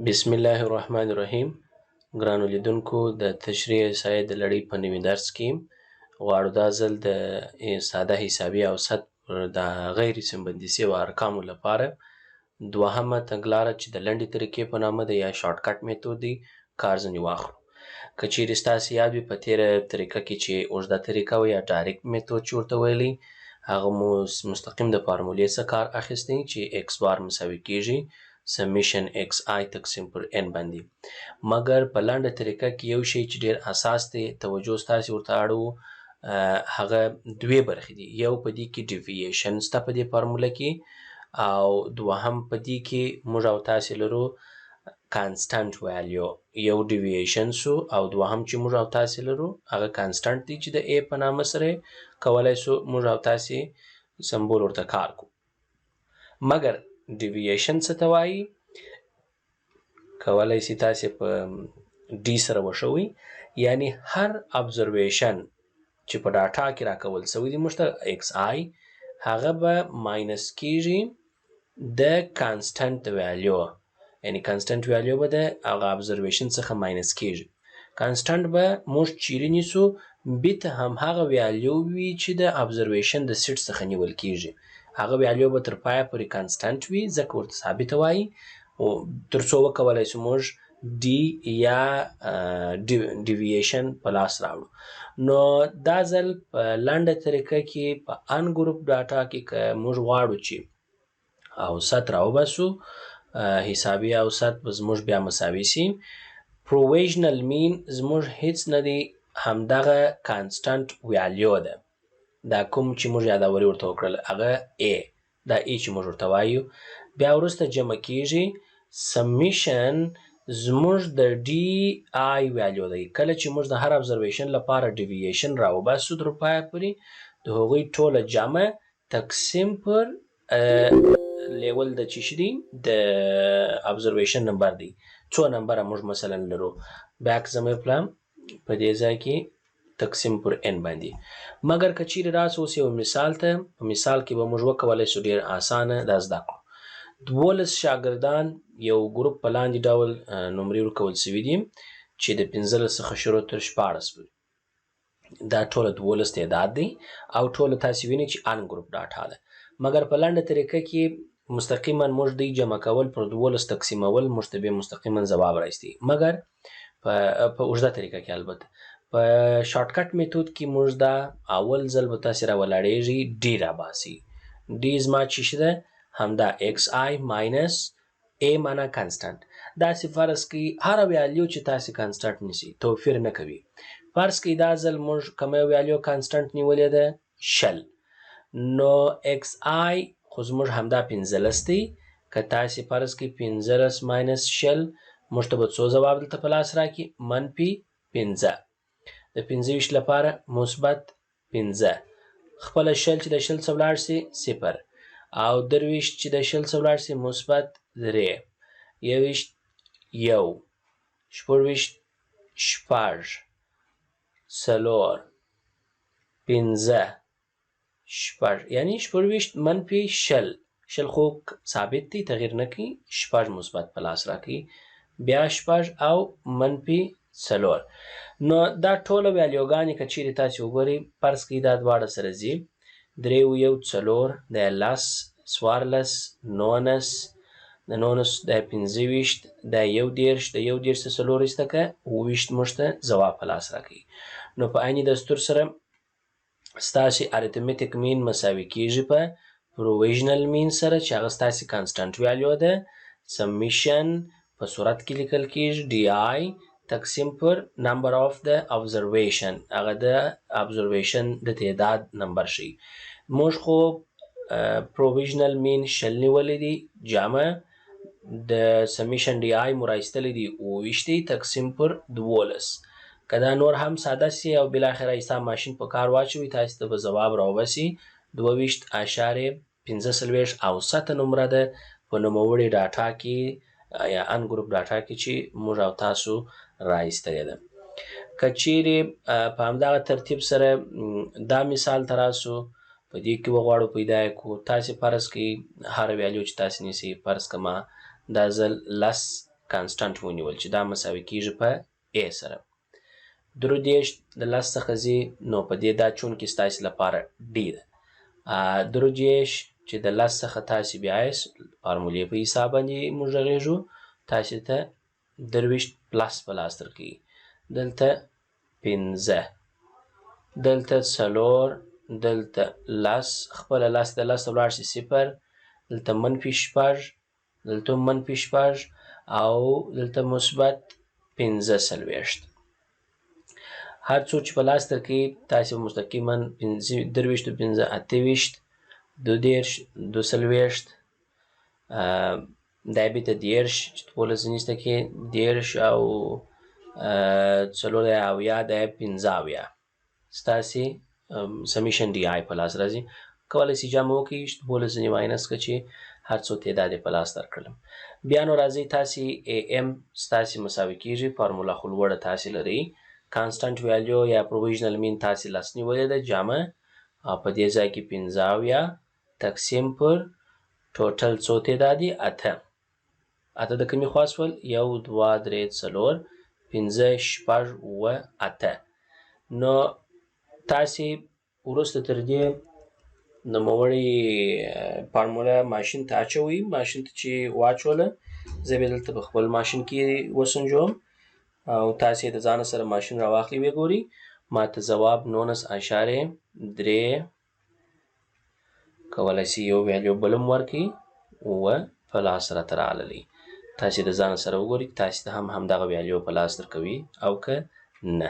بسم الله الرحمن الرحیم. ګرانو لیدونکو، د تشریح احصایې د لړۍ په نوي درس کې غواړو دا ځل د ساده حسابي اوسط د غیر سمبندي سوي ارقامو لپاره دوهمه تګلاره چې د لنډې طریقې په نامه ده یا شارټ کټ میتود دی کار ځنې واخلو. که چیرې ستاسې یاد وي په تېره طریقه کې چې اوږده طریقه وه یا ډایرکټ میتود چې ورته ویلی، هغه مو مستقیم د فارمولې څخه کار اخیستی چې ایکس بار مساوي کیږي سمیشن ایکس آی تقسیم پر ان باندې. مګر په لنډه طریقه کې یو شی چې ډیر اساس دی توجه ستاسې ورته اړوو، هغه دوې برخې دي. یو په دې کې ډیوییشن شته په دې فارموله کې، او دوهم په دې کې موږ او تاسې لرو کانسټنټ ویلیو. یو ډیوییشن سو او دوهم چې موږ او تاسې لرو هغه کانسټنټ دی چې د ا په نامه سره کولی سو موږ او تاسې سمبول ورته کار کو. مګر ډیوییشن څه ته وایي؟ کولی سي تاسې په ډي سره وښوئ، یعنی هر ابزرویشن چې په ډاټا کې راکول سوی دی موږ ته ایکس آی، هغه به ماینس کیږي د کانسټنټ ویلیو، یعنی کانسټنټ ویلیو به د هغه ابزرویشن څخه ماینس کیږي. کانسټنټ به موږ چیرې نیسو؟ بیت همهغه ویلیو وي چې د ابزرویشن د سیټ څخه نیول کیږي. هغه ویلیو به تر پایه پورې کانسټنټ وي، ځکه ورته ثابته وایي، تر څو وکولی سو موږ ډي یا ډیوییشن په لاس راوړو. نو دا ځل په لنډه طریقه کې په ان ګروپ ډاټا کې که موږ غواړو چې اوسط راوباسو، حسابي اوسط به زموږ بیا مساوي سي پروویژنل مین زموږ هیڅ نه دی، همدغه کانسټنټ ویلیو ده. دا کوم چې موږ یادوري ورته وکړل هغه ا، دا ای چې موږ ورته وایو، بیا وروسته جمع کیږي سمیشن زموږ د ډي آی ویلیو دی. کله چې موږ د هر ابزرویشن لپاره ډیوییشن راوباسو تر پایه پورې، د هغوی ټوله جمع تقسیم پر لیول د چې شي دی د ابزرویشن نمبر دی. څو نمبره موږ مثلا لرو، بیا که زه مې کړم په دې ځای کې تقسیم پر ان باندې. مګر که چیرې راسو اوس یو مثال ته، په مثال کې به موږ وکولی سو ډېر اسانه دا زده کړو. 12 شاګردان یو ګروپ په لاندې ډول نمرې ورکول سوي دي چې د 15 څخه شروع تر 14 پورې. دا ټوله 12 تعداد دی او ټوله تاسې وینئ چې ان ګروپ ډاټا ده. مګر په لنډه طریقه کې مستقیما موږ دوی جمع کول پر 12 تقسیمول موږ ته بیا مستقیما ځواب رایستي. مګر په اوږده طریقه کې البته په شارټ کټ میتود کې موږ دا اول ځل به تاسې راولاړېږي ډي راباسي. ډي زما چې شي ده همدا ایکس آی ماینس ا معنا کانسټنټ. داسې فرض کړئ هره ویلیو چې تاسې کانسټنټ نیسئ توپیر نه کوي. فرض کړئ دا ځل موږ کومه ویلیو کانسټنټ نیولې ده؟ 20. نو ایکس آی خو زموږ همدا 15 دی. که تاسې فرض کړئ 15 ماینس 20 موږ ته به څو ځواب دلته په لاس راکړي؟ -15. د 25 لپاره مثبت 15. خپله 20 چې د 20 څخه ولاړ سي 0، او 23 چې د 20 څخه ولاړ سي مثبت 3، 21 1، 24 6، 4 5 6، یعنی 24 منفي 20. 20 خو ثابت دی تغییر نه کوي، 6 مثبت په لاس راکوي، بیا 6 او منفي 4. نو دا ټوله ویلیوګانې که چیرې تاسې وګورئ، فرض کړئ دا دواړه سره ځي، 3 و 1 4، دا 10 14 19، د 19 دا 25، دا 21، د 21 څخه 4 ایسته کړه 20 موږ ته ځواب په لاس راکوي. نو په عیني دستور سره ستاسې اریتمیټیک مین مساوي کیږي په پروویژنل مین سره چې هغه ستاسې کانسټنټ ویلیو ده. سمیشن په صورت کې لیکل کیږي ډي آی تقسیم پر نمبر آف د ابزرویشن، هغه د ابزرویشن د تعداد نمبر شي. موږ خو پروویژنل مین 20 نیولی دی، جمع د سمیشن ډي آی مو رایستلی دی 20 تقسیم پر 12. که دا نور هم ساده سي او بالاخره ایستا ماشین په کار واچوي، تاسې ته به ځواب راوباسي 22.45 اوسطه نمره ده په نوموړې ډاټا کې یا ان ګروپ ډاټا کې چې موږ او تاسو رایستلې ده. که چیرې په همدغه ترتیب سره دا مثال ته راسو، په دې کې وغواړو پیدا یې کړو. تاسې فرض کړئ هره ویلیو چې تاسې نیسئ، فرض کړه ما دا ځل 10 کانسټنټ ونیول چې دا مساوي کیږي په A سره. 33 د 10 څخه ځي نو په دې دا چونکې ستاسې لپاره D ده. 33 چې د 10 څخه تاسې بیا فارمولې په حساب باندې موږ غږیږو تاسې ته 23 پلس په لاس درکوي. دلته 15 دلته 4 دلته 10 خپله 10 د 10 ته ولاړ شي 0 دلته -6 دلته -6 او دلته مثبت 45. هر څو چې په لاس درکوي تاسې به مستقیما 23 5 28 22 دا بیرته 10 چې په ولسنیسته کې 10 او 4 اویا دا 15 ستاسې سمیشن ډي آی په لاس راځي. کولی شئ جمع وکړئ چې په ولسنې ماینس کړه چې هر څو تعداد یې په لاس درکړلم. بیا نو راځئ تاسې AM ستاسې مساوي کیږي فارموله خو لوړه تاسې لرئ. کانسټنټ ویلیو یا پروویژنل مین تاسې لاس نیولې ده جمع او په دې ځای کې 15 تقسیم پر ټوټل څو تعداد یې 8 د کومې خوا شول 1 2 3 4 5 6 7 8. نو تاسې وروسته تر دې نوموړې فارموله ماشین ته اچوئ. ماشین ته چې واچوله زه بیا دلته په خپل ماشین کې وسنجوم او تاسې د ځان سره ماشین راواخلئ ویې ګورئ ما ته ځواب 19.3 کولی شئ یو ویلیو بل هم ورکړئ په لاس راته راغلی. تاسې د ځان سره وګورئ تاسې ته هم همدغه ویلیو په لاس درکوي او که نه.